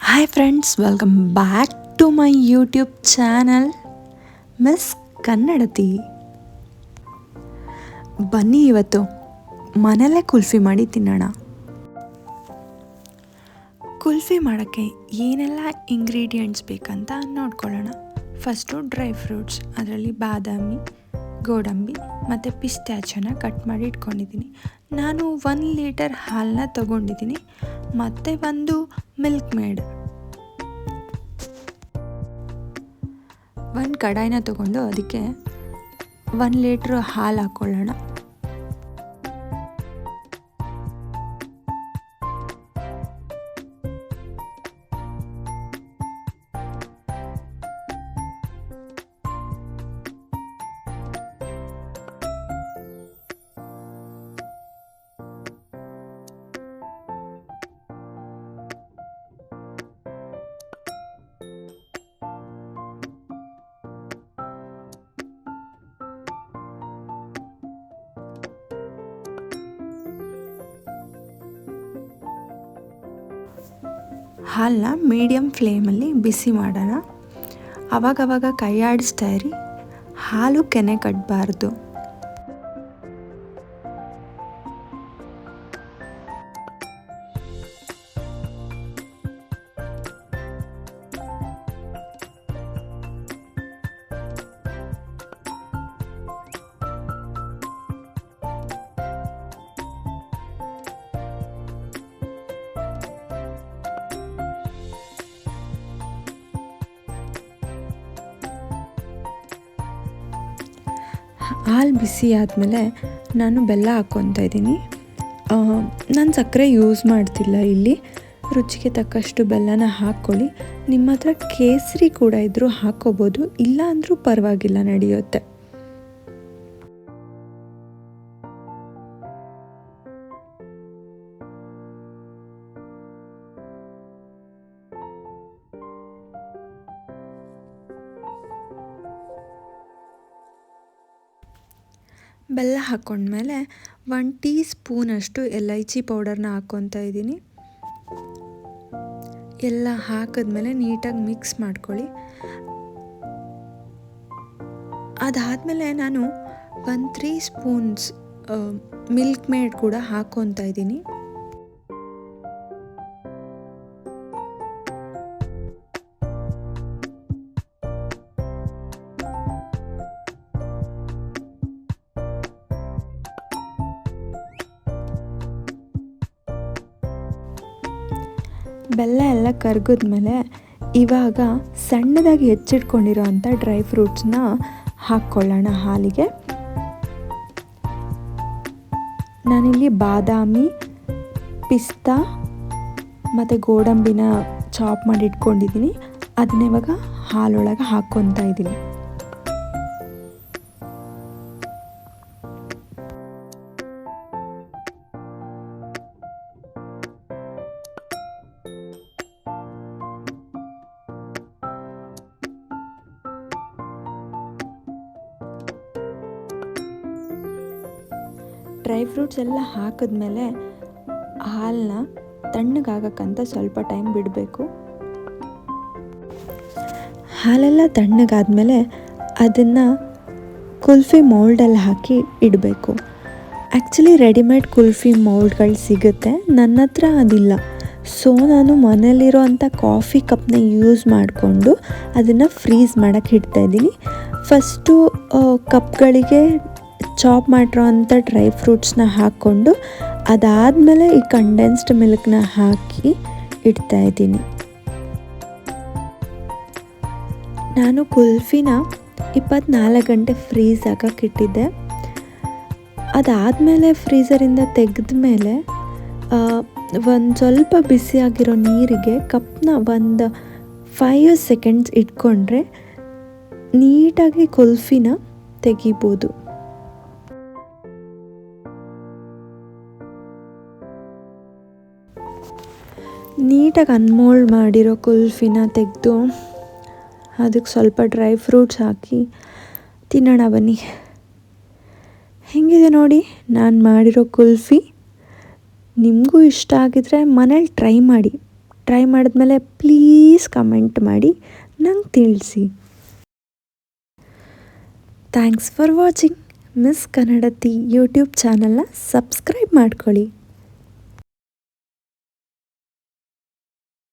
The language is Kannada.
Hi friends, welcome back to my YouTube channel miss Kannadati. ಬನ್ನಿ ಇವತ್ತು ಮನೆಯಲ್ಲೇ ಕುಲ್ಫಿ ಮಾಡಿ ತಿನ್ನೋಣ. ಕುಲ್ಫಿ ಮಾಡೋಕ್ಕೆ ಏನೆಲ್ಲ ಇಂಗ್ರೀಡಿಯೆಂಟ್ಸ್ ಬೇಕಂತ ನೋಡ್ಕೊಳ್ಳೋಣ. ಫಸ್ಟು ಡ್ರೈ ಫ್ರೂಟ್ಸ್, ಅದರಲ್ಲಿ ಬಾದಾಮಿ, ಗೋಡಂಬಿ ಮತ್ತು ಪಿಸ್ತಾಚಿಯೋನ ಕಟ್ ಮಾಡಿ ಇಟ್ಕೊಂಡಿದ್ದೀನಿ. ನಾನು 1 ಲೀಟರ್ ಹಾಲನ್ನ ತೊಗೊಂಡಿದ್ದೀನಿ ಮತ್ತು ಒಂದು ಮಿಲ್ಕ್ ಮೇಡ್. ಒಂದು ಕಡಾಯಿನ ತೊಗೊಂಡು ಅದಕ್ಕೆ 1 ಲೀಟ್ರ್ ಹಾಲು ಹಾಕ್ಕೊಳ್ಳೋಣ. ಹಾಲನ್ನ ಮೀಡಿಯಮ್ ಫ್ಲೇಮಲ್ಲಿ ಬಿಸಿ ಮಾಡೋಣ. ಆವಾಗವಾಗ ಕೈ ಆಡಿಸ್ತಾ ಇರಿ, ಹಾಲು ಕೆನೆ ಕಟ್ಟಬಾರ್ದು. ಹಾಲು ಬಿಸಿ ಆದಮೇಲೆ ನಾನು ಬೆಲ್ಲ ಹಾಕ್ಕೊತಾ ಇದ್ದೀನಿ. ನಾನು ಸಕ್ಕರೆ ಯೂಸ್ ಮಾಡ್ತಿಲ್ಲ ಇಲ್ಲಿ. ರುಚಿಗೆ ತಕ್ಕಷ್ಟು ಬೆಲ್ಲನ ಹಾಕ್ಕೊಳ್ಳಿ. ನಿಮ್ಮ ಹತ್ರ ಕೇಸರಿ ಕೂಡ ಇದ್ದರೂ ಹಾಕ್ಕೋಬೋದು, ಇಲ್ಲ ಅಂದರೂ ಪರವಾಗಿಲ್ಲ, ನಡೆಯುತ್ತೆ. ಬೆಲ್ಲ ಹಾಕ್ಕೊಂಡ್ಮೇಲೆ 1 ಟೀ ಸ್ಪೂನಷ್ಟು ಎಲೈಚಿ ಪೌಡರ್ನ ಹಾಕ್ಕೊತಾ ಇದ್ದೀನಿ. ಎಲ್ಲ ಹಾಕಿದ್ಮೇಲೆ ನೀಟಾಗಿ ಮಿಕ್ಸ್ ಮಾಡ್ಕೊಳ್ಳಿ. ಅದಾದಮೇಲೆ ನಾನು 3 ಸ್ಪೂನ್ಸ್ ಮಿಲ್ಕ್ ಮೇಡ್ ಕೂಡ ಹಾಕ್ಕೊತಾ ಇದ್ದೀನಿ. ಬೆಲ್ಲ ಎಲ್ಲ ಕರಗಿದ್ಮೇಲೆ ಇವಾಗ ಸಣ್ಣದಾಗಿ ಹೆಚ್ಚಿಟ್ಕೊಂಡಿರೋ ಅಂಥ ಡ್ರೈ ಫ್ರೂಟ್ಸ್ನ ಹಾಕ್ಕೊಳ್ಳೋಣ ಹಾಲಿಗೆ. ನಾನಿಲ್ಲಿ ಬಾದಾಮಿ, ಪಿಸ್ತಾ ಮತ್ತು ಗೋಡಂಬಿನ ಚಾಪ್ ಮಾಡಿ ಇಟ್ಕೊಂಡಿದ್ದೀನಿ. ಅದನ್ನ ಇವಾಗ ಹಾಲೊಳಗೆ ಹಾಕ್ಕೊತಾ ಇದ್ದೀನಿ. ಡ್ರೈ ಫ್ರೂಟ್ಸ್ ಎಲ್ಲ ಹಾಕಿದ್ಮೇಲೆ ಹಾಲನ್ನ ತಣ್ಣಗಾಗಕ್ಕಂತ ಸ್ವಲ್ಪ ಟೈಮ್ ಬಿಡಬೇಕು. ಹಾಲೆಲ್ಲ ತಣ್ಣಗಾದ್ಮೇಲೆ ಅದನ್ನು ಕುಲ್ಫಿ ಮೌಲ್ಡಲ್ಲಿ ಹಾಕಿ ಇಡಬೇಕು. ಆ್ಯಕ್ಚುಲಿ ರೆಡಿಮೇಡ್ ಕುಲ್ಫಿ ಮೌಲ್ಡ್ಗಳು ಸಿಗುತ್ತೆ, ನನ್ನ ಹತ್ರ ಅದಿಲ್ಲ. ಸೊ ನಾನು ಮನೇಲಿರೋ ಅಂಥ ಕಾಫಿ ಕಪ್ನ ಯೂಸ್ ಮಾಡಿಕೊಂಡು ಅದನ್ನು ಫ್ರೀಸ್ ಮಾಡೋಕ್ಕೆ ಇಡ್ತಾಯಿದ್ದೀನಿ. ಫಸ್ಟು ಕಪ್ಗಳಿಗೆ ಚಾಪ್ ಮಾಡಿರೋ ಅಂಥ ಡ್ರೈ ಫ್ರೂಟ್ಸ್ನ ಹಾಕ್ಕೊಂಡು ಅದಾದಮೇಲೆ ಈ ಕಂಡೆನ್ಸ್ಡ್ ಮಿಲ್ಕ್ನ ಹಾಕಿ ಇಡ್ತಾಯಿದ್ದೀನಿ. ನಾನು ಕುಲ್ಫಿನ 24 ಗಂಟೆ ಫ್ರೀಸ್ ಹಾಕಕ್ಕೆ ಇಟ್ಟಿದ್ದೆ. ಅದಾದಮೇಲೆ ಫ್ರೀಝರಿಂದ ತೆಗೆದ ಮೇಲೆ ಒಂದು ಸ್ವಲ್ಪ ಬಿಸಿಯಾಗಿರೋ ನೀರಿಗೆ ಕಪ್ನ ಒಂದು 5 ಸೆಕೆಂಡ್ಸ್ ಇಟ್ಕೊಂಡ್ರೆ ನೀಟಾಗಿ ಕುಲ್ಫಿನ ತೆಗಿಬೋದು. ನೀಟಾಗಿ ಅನ್ಮೋಲ್ಡ್ ಮಾಡಿರೋ ಕುಲ್ಫಿನ ತೆಗೆದು ಅದಕ್ಕೆ ಸ್ವಲ್ಪ ಡ್ರೈ ಫ್ರೂಟ್ಸ್ ಹಾಕಿ ತಿನ್ನೋಣ ಬನ್ನಿ. ಹೆಂಗಿದೆ ನೋಡಿ ನಾನು ಮಾಡಿರೋ ಕುಲ್ಫಿ. ನಿಮಗೂ ಇಷ್ಟ ಆಗಿದ್ರೆ ಮನೇಲಿ ಟ್ರೈ ಮಾಡಿ. ಟ್ರೈ ಮಾಡಿದ್ಮೇಲೆ ಪ್ಲೀಸ್ ಕಮೆಂಟ್ ಮಾಡಿ ನಂಗೆ ತಿಳಿಸಿ. Thanks for watching. Miss Kannadathi YouTube ಚಾನಲ್ನ ಸಬ್ಸ್ಕ್ರೈಬ್ ಮಾಡ್ಕೊಳ್ಳಿ.